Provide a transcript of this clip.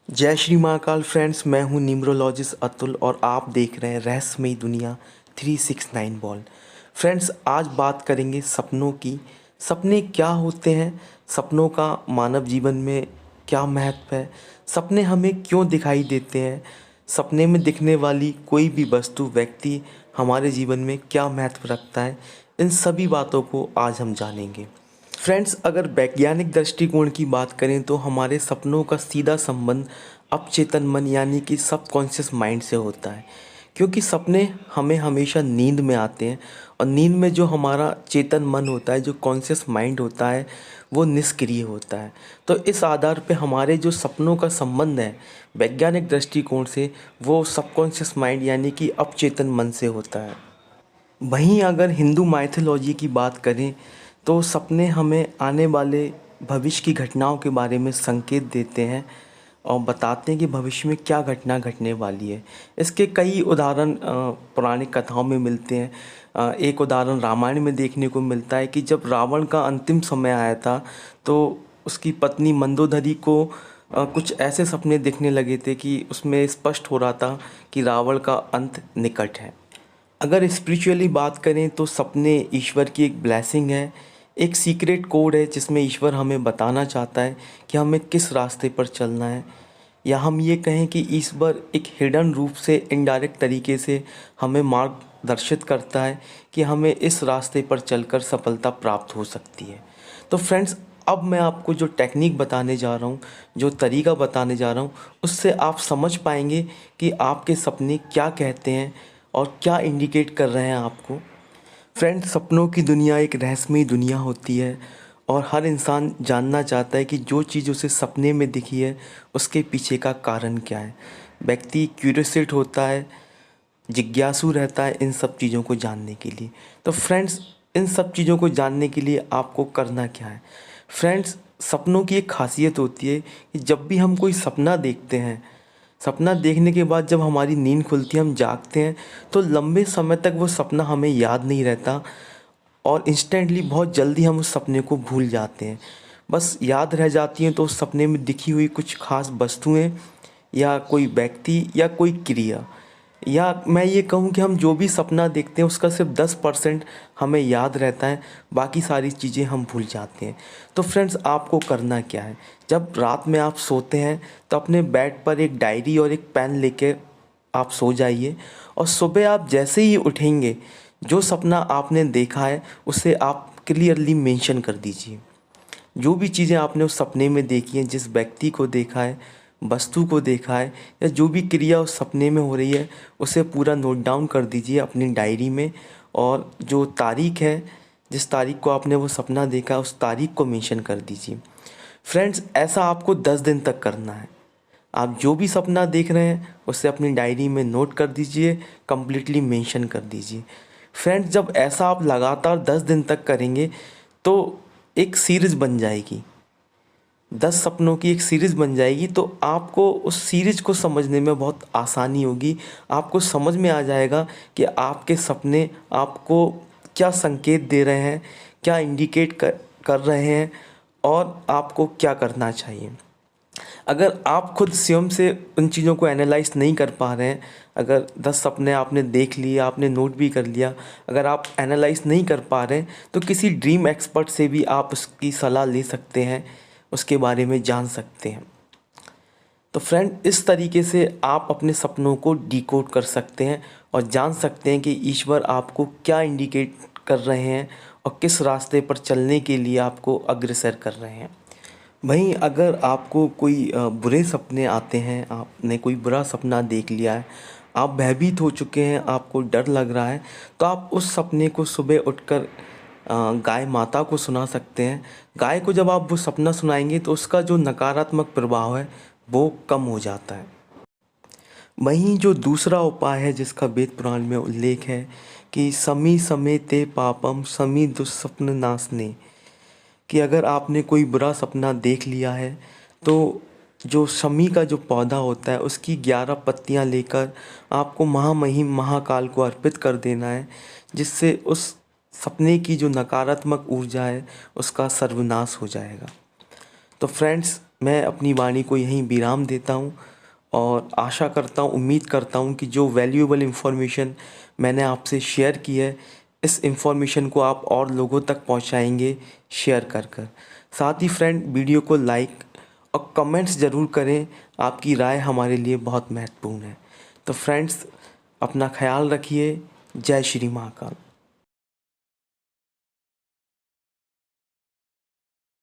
जय श्री महाकाल फ्रेंड्स, मैं हूं न्यूमरोलॉजिस्ट अतुल और आप देख रहे हैं रहस्यमयी दुनिया 369 बॉल। फ्रेंड्स, आज बात करेंगे सपनों की। सपने क्या होते हैं, सपनों का मानव जीवन में क्या महत्व है, सपने हमें क्यों दिखाई देते हैं, सपने में दिखने वाली कोई भी वस्तु व्यक्ति हमारे जीवन में क्या महत्व रखता है, इन सभी बातों को आज हम जानेंगे। फ्रेंड्स, अगर वैज्ञानिक दृष्टिकोण की बात करें तो हमारे सपनों का सीधा संबंध अवचेतन मन यानी कि सबकॉन्शियस माइंड से होता है, क्योंकि सपने हमें हमेशा नींद में आते हैं और नींद में जो हमारा चेतन मन होता है, जो कॉन्शियस माइंड होता है, वो निष्क्रिय होता है। तो इस आधार पे हमारे जो सपनों का संबंध है वैज्ञानिक दृष्टिकोण से, वो सबकॉन्शियस माइंड यानी कि अवचेतन मन से होता है। वहीं अगर हिंदू माइथोलॉजी की बात करें तो सपने हमें आने वाले भविष्य की घटनाओं के बारे में संकेत देते हैं और बताते हैं कि भविष्य में क्या घटना घटने वाली है। इसके कई उदाहरण पौराणिक कथाओं में मिलते हैं। एक उदाहरण रामायण में देखने को मिलता है कि जब रावण का अंतिम समय आया था तो उसकी पत्नी मंदोदरी को कुछ ऐसे सपने दिखने लगे थे कि उसमें स्पष्ट हो रहा था कि रावण का अंत निकट है। अगर स्पिरिचुअली बात करें तो सपने ईश्वर की एक ब्लेसिंग है, एक सीक्रेट कोड है जिसमें ईश्वर हमें बताना चाहता है कि हमें किस रास्ते पर चलना है, या हम ये कहें कि ईश्वर एक हिडन रूप से इनडायरेक्ट तरीके से हमें मार्गदर्शित करता है कि हमें इस रास्ते पर चलकर सफलता प्राप्त हो सकती है। तो फ्रेंड्स, अब मैं आपको जो टेक्निक बताने जा रहा हूँ, जो तरीका बताने जा रहा हूँ, उससे आप समझ पाएंगे कि आपके सपने क्या कहते हैं और क्या इंडिकेट कर रहे हैं आपको। फ्रेंड्स, सपनों की दुनिया एक रहस्यमयी दुनिया होती है और हर इंसान जानना चाहता है कि जो चीज़ उसे सपने में दिखी है उसके पीछे का कारण क्या है। व्यक्ति क्यूरियसिट होता है, जिज्ञासु रहता है इन सब चीज़ों को जानने के लिए। तो फ्रेंड्स, इन सब चीज़ों को जानने के लिए आपको करना क्या है। फ्रेंड्स, सपनों की एक खासियत होती है कि जब भी हम कोई सपना देखते हैं, सपना देखने के बाद जब हमारी नींद खुलती है, हम जागते हैं, तो लंबे समय तक वो सपना हमें याद नहीं रहता और इंस्टेंटली बहुत जल्दी हम उस सपने को भूल जाते हैं। बस याद रह जाती हैं तो उस सपने में दिखी हुई कुछ खास वस्तुएं या कोई व्यक्ति या कोई क्रिया, या मैं ये कहूँ कि हम जो भी सपना देखते हैं उसका सिर्फ 10% हमें याद रहता है, बाकी सारी चीज़ें हम भूल जाते हैं। तो फ्रेंड्स, आपको करना क्या है, जब रात में आप सोते हैं तो अपने बेड पर एक डायरी और एक पेन लेके आप सो जाइए और सुबह आप जैसे ही उठेंगे जो सपना आपने देखा है उसे आप क्लियरली मेंशन कर दीजिए। जो भी चीज़ें आपने उस सपने में देखी हैं, जिस व्यक्ति को देखा है, वस्तु को देखा है, या जो भी क्रिया उस सपने में हो रही है, उसे पूरा नोट डाउन कर दीजिए अपनी डायरी में। और जो तारीख है, जिस तारीख को आपने वो सपना देखा, उस तारीख को मेंशन कर दीजिए। फ्रेंड्स, ऐसा आपको 10 दिन तक करना है। आप जो भी सपना देख रहे हैं उसे अपनी डायरी में नोट कर दीजिए, कंप्लीटली मेंशन कर दीजिए। फ्रेंड्स, जब ऐसा आप लगातार 10 दिन तक करेंगे तो एक सीरीज़ बन जाएगी, 10 सपनों की एक सीरीज़ बन जाएगी। तो आपको उस सीरीज़ को समझने में बहुत आसानी होगी। आपको समझ में आ जाएगा कि आपके सपने आपको क्या संकेत दे रहे हैं, क्या इंडिकेट कर रहे हैं और आपको क्या करना चाहिए। अगर आप खुद स्वयं से उन चीज़ों को एनालाइज नहीं कर पा रहे हैं, अगर 10 सपने आपने देख लिए, आपने नोट भी कर लिया, अगर आप एनालाइज नहीं कर पा रहे हैं तो किसी ड्रीम एक्सपर्ट से भी आप उसकी सलाह ले सकते हैं, उसके बारे में जान सकते हैं। तो फ्रेंड, इस तरीके से आप अपने सपनों को डिकोड कर सकते हैं और जान सकते हैं कि ईश्वर आपको क्या इंडिकेट कर रहे हैं और किस रास्ते पर चलने के लिए आपको अग्रसर कर रहे हैं। वहीं अगर आपको कोई बुरे सपने आते हैं, आपने कोई बुरा सपना देख लिया है, आप भयभीत हो चुके हैं, आपको डर लग रहा है, तो आप उस सपने को सुबह उठकर गाय माता को सुना सकते हैं। गाय को जब आप वो सपना सुनाएंगे तो उसका जो नकारात्मक प्रभाव है वो कम हो जाता है। वहीं जो दूसरा उपाय है जिसका वेद पुराण में उल्लेख है कि समी समे ते पापम समी दुस्सप्न नासने, कि अगर आपने कोई बुरा सपना देख लिया है तो जो शमी का जो पौधा होता है उसकी 11 पत्तियां लेकर आपको महामहिम महाकाल को अर्पित कर देना है, जिससे उस सपने की जो नकारात्मक ऊर्जा है उसका सर्वनाश हो जाएगा। तो फ्रेंड्स, मैं अपनी वाणी को यहीं विराम देता हूँ और आशा करता हूँ, उम्मीद करता हूँ कि जो वैल्यूएबल इन्फॉर्मेशन मैंने आपसे शेयर की है, इस इन्फॉर्मेशन को आप और लोगों तक पहुँचाएंगे शेयर कर कर। साथ ही फ्रेंड, वीडियो को लाइक और कमेंट्स ज़रूर करें, आपकी राय हमारे लिए बहुत महत्वपूर्ण है। तो फ्रेंड्स, अपना ख्याल रखिए। जय श्री महाकाल।